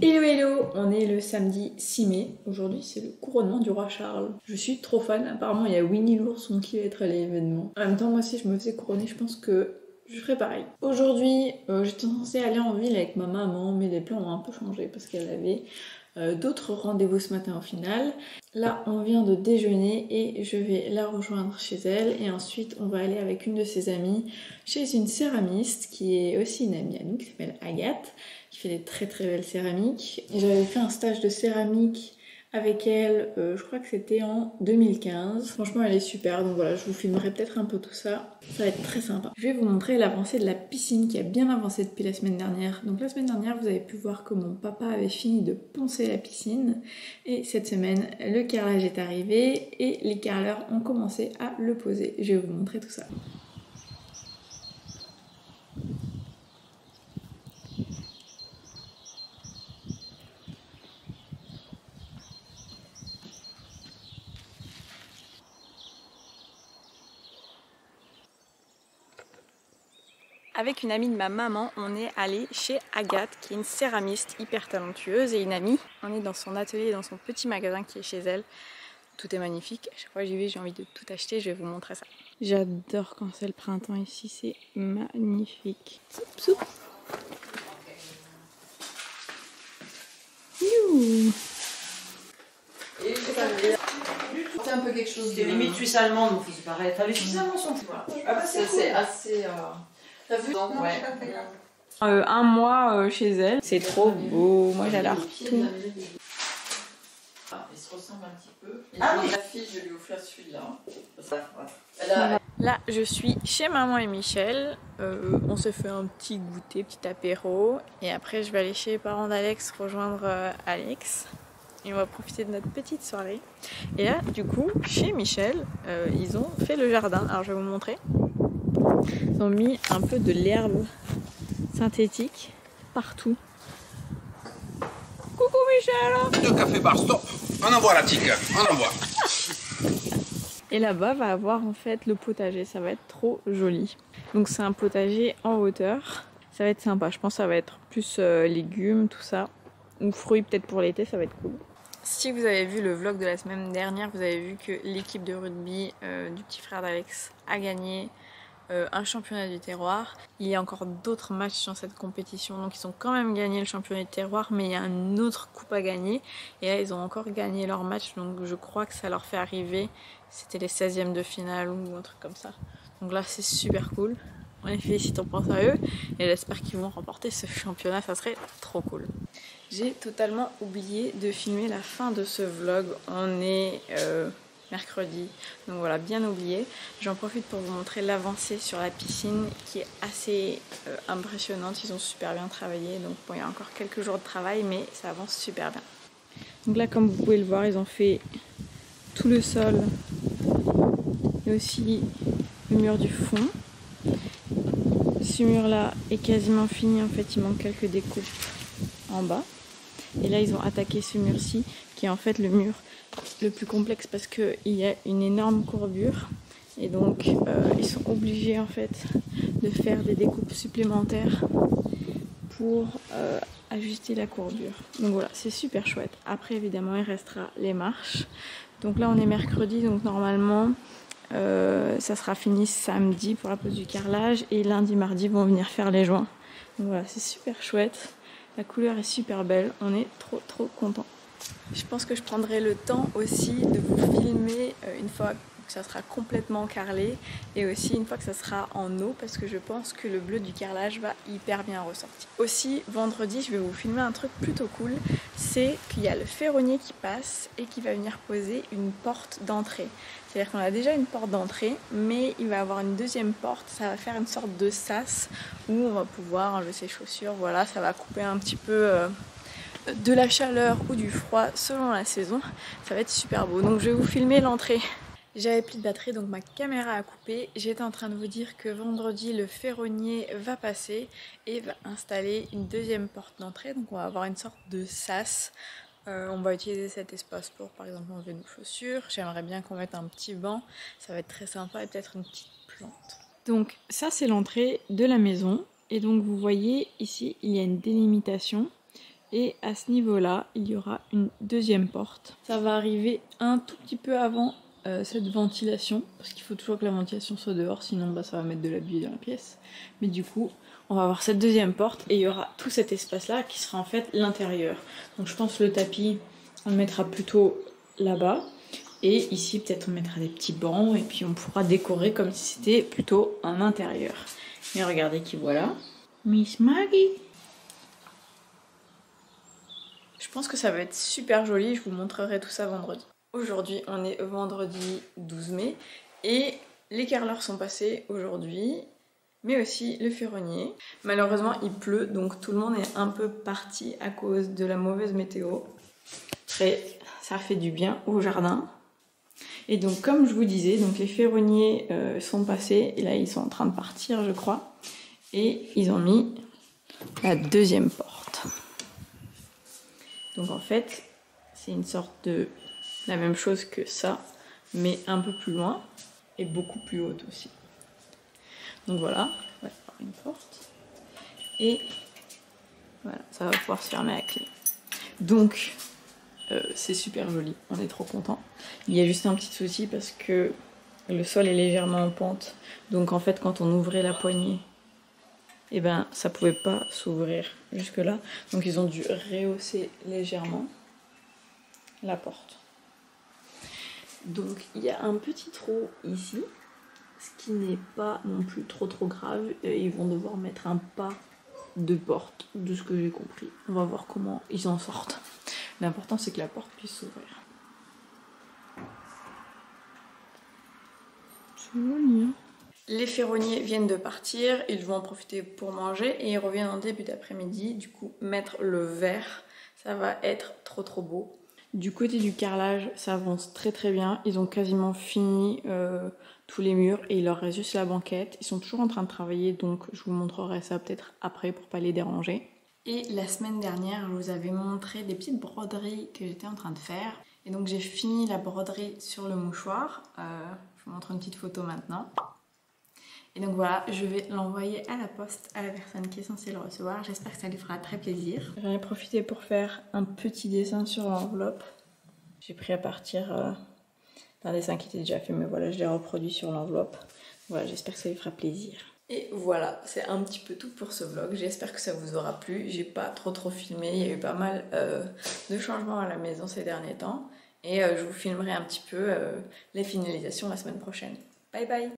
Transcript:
Hello hello, on est le samedi 6 mai. Aujourd'hui c'est le couronnement du roi Charles. Je suis trop fan, apparemment il y a Winnie l'ourson qui va être à l'événement. En même temps moi si je me faisais couronner je pense que je ferais pareil. Aujourd'hui j'étais censée aller en ville avec ma maman mais les plans ont un peu changé parce qu'elle avait d'autres rendez-vous ce matin au final. Là on vient de déjeuner et je vais la rejoindre chez elle et ensuite on va aller avec une de ses amies chez une céramiste qui est aussi une amie à nous qui s'appelle Agathe, qui fait des très très belles céramiques. J'avais fait un stage de céramique avec elle, je crois que c'était en 2015. Franchement elle est super, donc voilà, je vous filmerai peut-être un peu tout ça. Ça va être très sympa. Je vais vous montrer l'avancée de la piscine qui a bien avancé depuis la semaine dernière. Donc la semaine dernière vous avez pu voir que mon papa avait fini de poncer la piscine. Et cette semaine le carrelage est arrivé et les carreleurs ont commencé à le poser. Je vais vous montrer tout ça. Avec une amie de ma maman, on est allé chez Agathe, qui est une céramiste hyper talentueuse et une amie. On est dans son atelier, dans son petit magasin qui est chez elle. Tout est magnifique. À chaque fois que j'y vais, j'ai envie de tout acheter. Je vais vous montrer ça. J'adore quand c'est le printemps ici, c'est magnifique. Soup, soup. C'est un peu quelque chose de... C'est limite suisse allemande, donc c'est pareil. Enfin, les Suisses allemands sont... Voilà. Ah bah c'est assez... T'as vu? Donc, ouais. Un mois chez elle. C'est trop beau. Moi j'adore tout. Ah, il se ressemble un petit peu. Ah oui, la fille, je lui ai offert celui-là. Là, je suis chez maman et Michel. On se fait un petit goûter, petit apéro. Et après, je vais aller chez les parents d'Alex rejoindre Alex. Et on va profiter de notre petite soirée. Et là, du coup, chez Michel, ils ont fait le jardin. Alors, je vais vous montrer. Ils ont mis un peu de l'herbe synthétique partout. Coucou Michel! Deux cafés bar, stop! On envoie la tique, on envoie. Et là-bas va avoir en fait le potager, ça va être trop joli. Donc c'est un potager en hauteur, ça va être sympa. Je pense que ça va être plus légumes, tout ça, ou fruits peut-être pour l'été, ça va être cool. Si vous avez vu le vlog de la semaine dernière, vous avez vu que l'équipe de rugby du petit frère d'Alex a gagné un championnat du terroir. Il y a encore d'autres matchs dans cette compétition, donc ils ont quand même gagné le championnat du terroir, mais il y a une autre coupe à gagner. Et là, ils ont encore gagné leur match, donc je crois que ça leur fait arriver. C'était les 16e de finale ou un truc comme ça. Donc là, c'est super cool. On les félicite, on pense à eux. Et j'espère qu'ils vont remporter ce championnat, ça serait trop cool. J'ai totalement oublié de filmer la fin de ce vlog. On est... mercredi, donc voilà, bien oublié. J'en profite pour vous montrer l'avancée sur la piscine qui est assez impressionnante. Ils ont super bien travaillé, donc bon, il y a encore quelques jours de travail, mais ça avance super bien. Donc là, comme vous pouvez le voir, ils ont fait tout le sol et aussi le mur du fond. Ce mur là est quasiment fini, en fait il manque quelques découpes en bas. Et là ils ont attaqué ce mur-ci qui est en fait le mur le plus complexe parce qu'il y a une énorme courbure et donc ils sont obligés en fait de faire des découpes supplémentaires pour ajuster la courbure. Donc voilà, c'est super chouette. Après évidemment il restera les marches. Donc là on est mercredi, donc normalement ça sera fini samedi pour la pose du carrelage et lundi mardi vont venir faire les joints. Donc voilà, c'est super chouette. La couleur est super belle, on est trop contents. Je pense que je prendrai le temps aussi de vous filmer une fois que ça sera complètement carrelé et aussi une fois que ça sera en eau parce que je pense que le bleu du carrelage va hyper bien ressortir. Aussi vendredi je vais vous filmer un truc plutôt cool, c'est qu'il y a le ferronnier qui passe et qui va venir poser une porte d'entrée. C'est-à-dire qu'on a déjà une porte d'entrée mais il va avoir une deuxième porte, ça va faire une sorte de sas où on va pouvoir enlever ses chaussures, voilà, ça va couper un petit peu de la chaleur ou du froid selon la saison. Ça va être super beau. Donc je vais vous filmer l'entrée. J'avais plus de batterie donc ma caméra a coupé. J'étais en train de vous dire que vendredi le ferronnier va passer et va installer une deuxième porte d'entrée. Donc on va avoir une sorte de sas. On va utiliser cet espace pour par exemple enlever nos chaussures. J'aimerais bien qu'on mette un petit banc. Ça va être très sympa et peut-être une petite plante. Donc ça c'est l'entrée de la maison. Et donc vous voyez ici il y a une délimitation. Et à ce niveau-là, il y aura une deuxième porte. Ça va arriver un tout petit peu avant cette ventilation, parce qu'il faut toujours que la ventilation soit dehors, sinon bah, ça va mettre de la buée dans la pièce. Mais du coup, on va avoir cette deuxième porte et il y aura tout cet espace-là qui sera en fait l'intérieur. Donc je pense que le tapis, on le mettra plutôt là-bas. Et ici, peut-être on mettra des petits bancs et puis on pourra décorer comme si c'était plutôt un intérieur. Mais regardez qui voilà. Miss Maggie. Je pense que ça va être super joli, je vous montrerai tout ça vendredi. Aujourd'hui, on est vendredi 12 mai et les carreleurs sont passés aujourd'hui, mais aussi le ferronnier. Malheureusement, il pleut, donc tout le monde est un peu parti à cause de la mauvaise météo. Après, ça fait du bien au jardin. Et donc, comme je vous disais, donc les ferronniers sont passés et là, ils sont en train de partir, je crois. Et ils ont mis la deuxième porte. Donc en fait, c'est une sorte de la même chose que ça, mais un peu plus loin et beaucoup plus haute aussi. Donc voilà, on va faire une porte. Et voilà, ça va pouvoir se fermer à clé. Donc, c'est super joli, on est trop contents. Il y a juste un petit souci parce que le sol est légèrement en pente. Donc en fait, quand on ouvrait la poignée, et ben ça pouvait pas s'ouvrir jusque là, donc ils ont dû rehausser légèrement la porte. Donc il y a un petit trou ici, ce qui n'est pas non plus trop grave, et ils vont devoir mettre un pas de porte, de ce que j'ai compris. On va voir comment ils en sortent. L'important c'est que la porte puisse s'ouvrir. C'est joli, hein. Les ferronniers viennent de partir, ils vont en profiter pour manger et ils reviennent en début d'après-midi. Du coup, mettre le verre, ça va être trop beau. Du côté du carrelage, ça avance très bien. Ils ont quasiment fini tous les murs et il leur reste juste la banquette. Ils sont toujours en train de travailler, donc je vous montrerai ça peut-être après pour pas les déranger. Et la semaine dernière, je vous avais montré des petites broderies que j'étais en train de faire. Et donc j'ai fini la broderie sur le mouchoir. Je vous montre une petite photo maintenant. Et donc voilà, je vais l'envoyer à la poste à la personne qui est censée le recevoir. J'espère que ça lui fera très plaisir. J'en ai profité pour faire un petit dessin sur l'enveloppe. J'ai pris à partir d'un dessin qui était déjà fait, mais voilà, je l'ai reproduit sur l'enveloppe. Voilà, j'espère que ça lui fera plaisir. Et voilà, c'est un petit peu tout pour ce vlog. J'espère que ça vous aura plu. J'ai pas trop filmé, il y a eu pas mal de changements à la maison ces derniers temps. Et je vous filmerai un petit peu les finalisations la semaine prochaine. Bye bye!